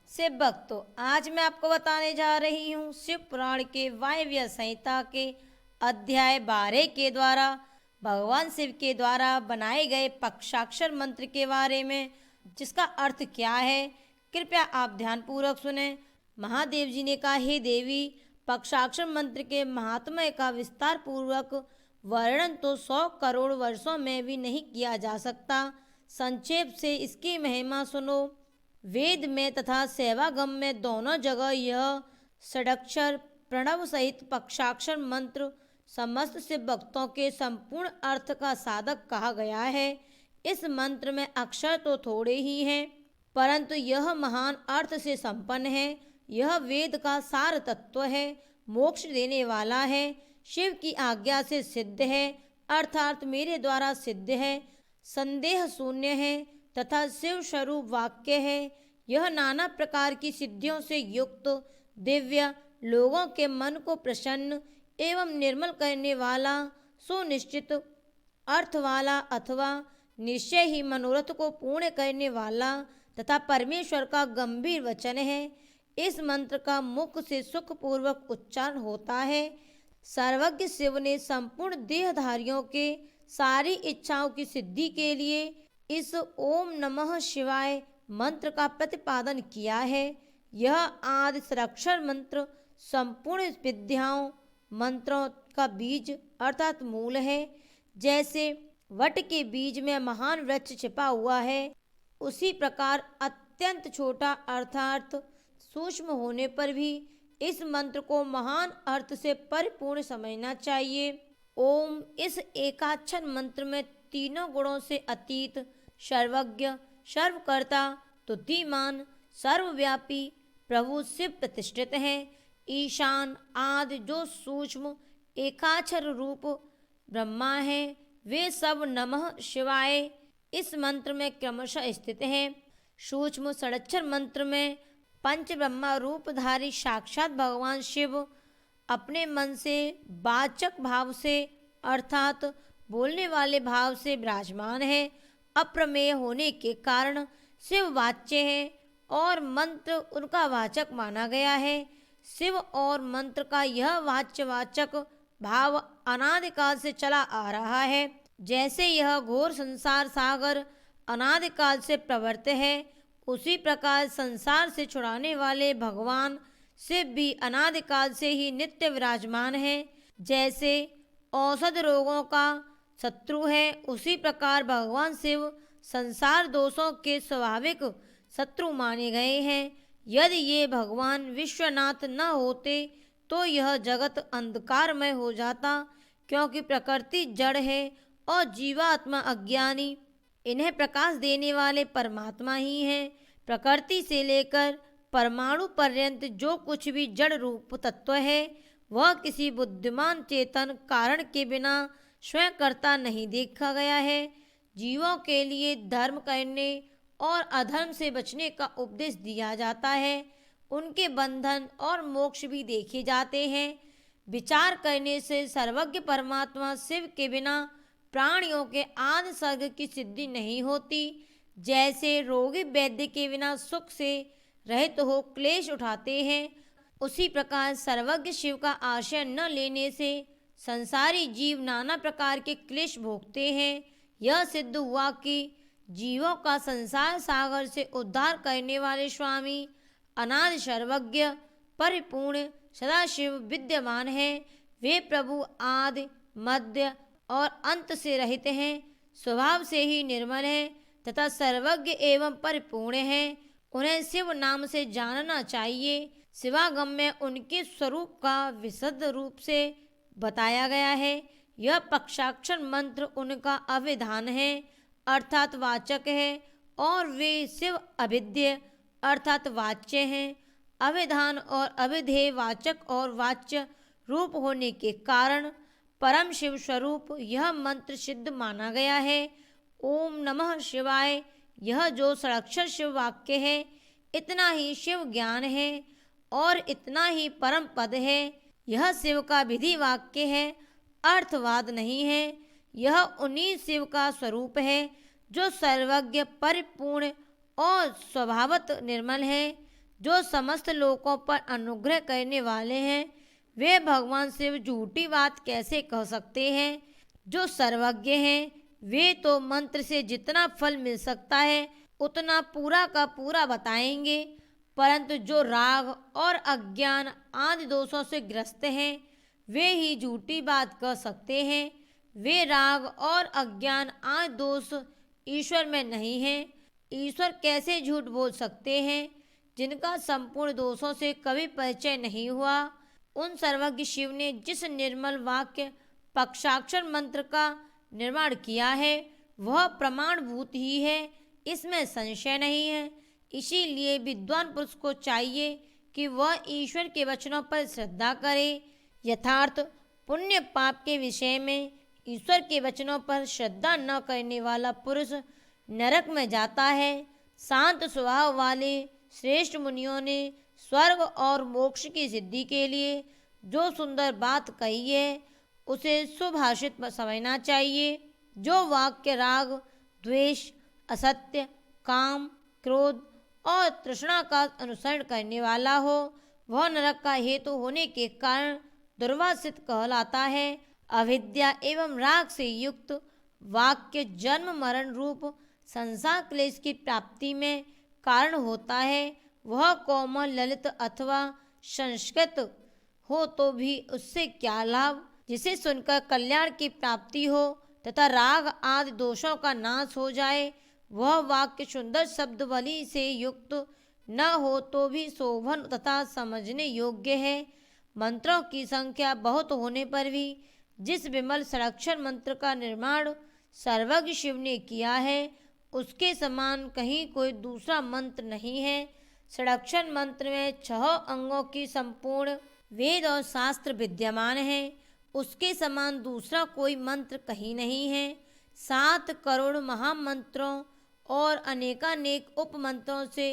शिव भक्तों, आज मैं आपको बताने जा रही हूँ शिव पुराण के वायव्य संहिता के अध्याय 12 के द्वारा भगवान शिव के द्वारा बनाए गए पक्षाक्षर मंत्र के बारे में, जिसका अर्थ क्या है। कृपया आप ध्यानपूर्वक सुने। महादेव जी ने कहा, हे देवी, पक्षाक्षर मंत्र के महात्म्य का विस्तार पूर्वक वर्णन तो 100 करोड़ वर्षों में भी नहीं किया जा सकता। संक्षेप से इसकी महिमा सुनो। वेद में तथा सेवागम में दोनों जगह यह षडक्षर प्रणव सहित पक्षाक्षर मंत्र समस्त शिव भक्तों के संपूर्ण अर्थ का साधक कहा गया है। इस मंत्र में अक्षर तो थोड़े ही हैं, परंतु यह महान अर्थ से संपन्न है। यह वेद का सार तत्व है, मोक्ष देने वाला है, शिव की आज्ञा से सिद्ध है, अर्थात मेरे द्वारा सिद्ध है, संदेह शून्य है तथा शिव स्वरूप वाक्य है। यह नाना प्रकार की सिद्धियों से युक्त दिव्य, लोगों के मन को प्रसन्न एवं निर्मल करने वाला, सुनिश्चित अर्थ वाला अथवा निश्चय ही मनोरथ को पूर्ण करने वाला तथा परमेश्वर का गंभीर वचन है। इस मंत्र का मुख से सुखपूर्वक उच्चारण होता है। सर्वज्ञ शिव ने संपूर्ण देहधारियों के सारी इच्छाओं की सिद्धि के लिए इस ओम नमः शिवाय मंत्र का प्रतिपादन किया है। यह आदि षडाक्षर मंत्र संपूर्ण विद्याओं मंत्रों का बीज अर्थात मूल है। जैसे वट के बीज में महान वृक्ष छिपा हुआ है, उसी प्रकार अत्यंत छोटा अर्थात सूक्ष्म होने पर भी इस मंत्र को महान अर्थ से परिपूर्ण समझना चाहिए। ओम इस एकाक्षर मंत्र में तीनों गुणों से अतीत, सर्वज्ञ, सर्वकर्ता, तुद्धिमान, सर्वव्यापी प्रभु शिव प्रतिष्ठित हैं। ईशान आदि जो सूक्ष्म एकाक्षर रूप ब्रह्मा है, वे सब नमः शिवाय इस मंत्र में क्रमशः स्थित हैं। सूक्ष्म षडाक्षर मंत्र में पंच ब्रह्मा रूपधारी साक्षात भगवान शिव अपने मन से वाचक भाव से अर्थात बोलने वाले भाव से विराजमान है। अप्रमेय होने के कारण शिव वाच्य है और मंत्र उनका वाचक माना गया है। शिव और मंत्र का यह वाचक भाव अनादिकाल से चला आ रहा है। जैसे यह घोर संसार सागर अनादिकाल से प्रवृत्त है, उसी प्रकार संसार से छुड़ाने वाले भगवान शिव भी अनादिकाल से ही नित्य विराजमान है। जैसे औषध रोगों का शत्रु है, उसी प्रकार भगवान शिव संसार दोषों के स्वाभाविक शत्रु माने गए हैं। यदि ये भगवान विश्वनाथ न होते तो यह जगत अंधकारमय हो जाता, क्योंकि प्रकृति जड़ है और जीवात्मा अज्ञानी। इन्हें प्रकाश देने वाले परमात्मा ही हैं। प्रकृति से लेकर परमाणु पर्यंत जो कुछ भी जड़ रूप तत्व है, वह किसी बुद्धिमान चेतन कारण के बिना स्वयं करता नहीं देखा गया है। जीवों के लिए धर्म करने और अधर्म से बचने का उपदेश दिया जाता है। उनके बंधन और मोक्ष भी देखे जाते हैं। विचार करने से सर्वज्ञ परमात्मा शिव के बिना प्राणियों के आदि सर्ग की सिद्धि नहीं होती। जैसे रोगी वैद्य के बिना सुख से रहित हो क्लेश उठाते हैं, उसी प्रकार सर्वज्ञ शिव का आश्रय न लेने से संसारी जीव नाना प्रकार के क्लेश भोगते हैं। यह सिद्ध हुआ कि जीवों का संसार सागर से उद्धार करने वाले स्वामी अनादि सर्वज्ञ परिपूर्ण सदाशिव विद्यमान है। वे प्रभु आदि मध्य और अंत से रहित हैं, स्वभाव से ही निर्मल हैं तथा सर्वज्ञ एवं परिपूर्ण हैं। उन्हें शिव नाम से जानना चाहिए। शिवागम में उनके स्वरूप का विशुद्ध रूप से बताया गया है। यह पक्षाक्षर मंत्र उनका अभिधान है अर्थात वाचक है, और वे शिव अभिध्य अर्थात वाच्य हैं। अभिधान और अभिधेय वाचक और वाच्य रूप होने के कारण परम शिव स्वरूप यह मंत्र सिद्ध माना गया है। ओम नमः शिवाय यह जो षडाक्षर शिव वाक्य है, इतना ही शिव ज्ञान है और इतना ही परम पद है। यह शिव का विधि वाक्य है, अर्थवाद नहीं है। यह उन्हीं शिव का स्वरूप है जो सर्वज्ञ परिपूर्ण और स्वभावत निर्मल है। जो समस्त लोगों पर अनुग्रह करने वाले हैं, वे भगवान शिव झूठी बात कैसे कह सकते हैं। जो सर्वज्ञ हैं, वे तो मंत्र से जितना फल मिल सकता है उतना पूरा का पूरा बताएंगे, परंतु जो राग और अज्ञान आदि दोषों से ग्रस्त हैं, वे ही झूठी बात कह सकते हैं। वे राग और अज्ञान आदि दोष ईश्वर में नहीं हैं। ईश्वर कैसे झूठ बोल सकते हैं, जिनका संपूर्ण दोषों से कभी परिचय नहीं हुआ। उन सर्वज्ञ शिव ने जिस निर्मल वाक्य पक्षाक्षर मंत्र का निर्माण किया है, वह प्रमाणभूत ही है, इसमें संशय नहीं है। इसीलिए विद्वान पुरुष को चाहिए कि वह ईश्वर के वचनों पर श्रद्धा करे। यथार्थ पुण्य पाप के विषय में ईश्वर के वचनों पर श्रद्धा न करने वाला पुरुष नरक में जाता है। शांत स्वभाव वाले श्रेष्ठ मुनियों ने स्वर्ग और मोक्ष की सिद्धि के लिए जो सुंदर बात कही है, उसे सुभाषित समझना चाहिए। जो वाक्य राग, द्वेष, असत्य, काम, क्रोध और तृष्णा का अनुसरण करने वाला हो, वह नरक का हेतु होने के कारण दुर्वासित कहलाता है। अविद्या एवं राग से युक्त वाक्य जन्म मरण रूप संसार क्लेश की प्राप्ति में कारण होता है। वह कोमल, ललित अथवा संस्कृत हो तो भी उससे क्या लाभ, जिसे सुनकर कल्याण की प्राप्ति हो तथा राग आदि दोषों का नाश हो जाए। वह वाक्य सुंदर शब्द बलि से युक्त न हो तो भी शोभन तथा समझने योग्य है। मंत्रों की संख्या बहुत होने पर भी जिस विमल षडाक्षर मंत्र का निर्माण सर्वज्ञ शिव ने किया है, उसके समान कहीं कोई दूसरा मंत्र नहीं है। षडाक्षर मंत्र में 6 अंगों की संपूर्ण वेद और शास्त्र विद्यमान है। उसके समान दूसरा कोई मंत्र कहीं नहीं है। 7 करोड़ महामंत्रों और अनेकानेक उपमंत्रों से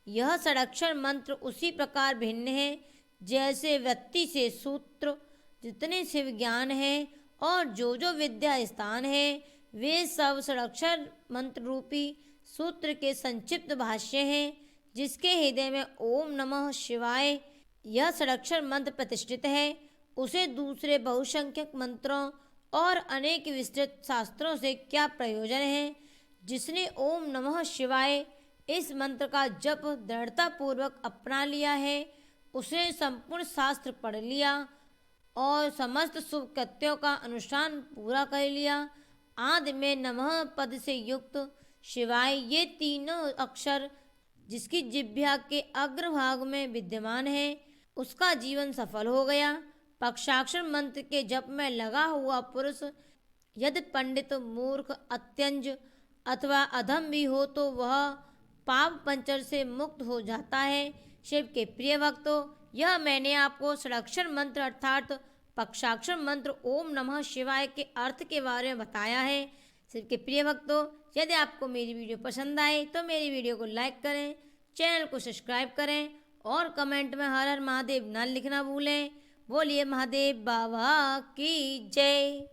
यह षडाक्षर मंत्र उसी प्रकार भिन्न है जैसे व्यक्ति से सूत्र जितने शिव ज्ञान है और जो विद्या स्थान है, वे सब षडाक्षर मंत्र रूपी सूत्र के संक्षिप्त भाष्य हैं, जिसके हृदय में ओम नमः शिवाय यह षडाक्षर मंत्र प्रतिष्ठित है। उसे दूसरे बहुसंख्यक मंत्रों और अनेक विस्तृत शास्त्रों से क्या प्रयोजन है। जिसने ओम नमः शिवाय इस मंत्र का जप दृढ़ता पूर्वक अपना लिया है, उसने संपूर्ण शास्त्र पढ़ लिया और समस्त शुभ कृत्यों का अनुष्ठान पूरा कर लिया। आदि में नमः पद से युक्त शिवाय ये तीनों अक्षर जिसकी जिह्वा के अग्रभाग में विद्यमान है, उसका जीवन सफल हो गया। पक्षाक्षर मंत्र के जप में लगा हुआ पुरुष यदि पंडित, मूर्ख, अत्यंज अथवा अधम भी हो तो वह पाप पंचर से मुक्त हो जाता है। शिव के प्रिय भक्तों, यह मैंने आपको षडाक्षर मंत्र अर्थात पक्षाक्षर मंत्र ओम नमः शिवाय के अर्थ के बारे में बताया है। शिव के प्रिय भक्तों, यदि आपको मेरी वीडियो पसंद आए तो मेरी वीडियो को लाइक करें, चैनल को सब्सक्राइब करें और कमेंट में हर हर महादेव न लिखना भूलें। बोलिए महादेव बाबा की जय।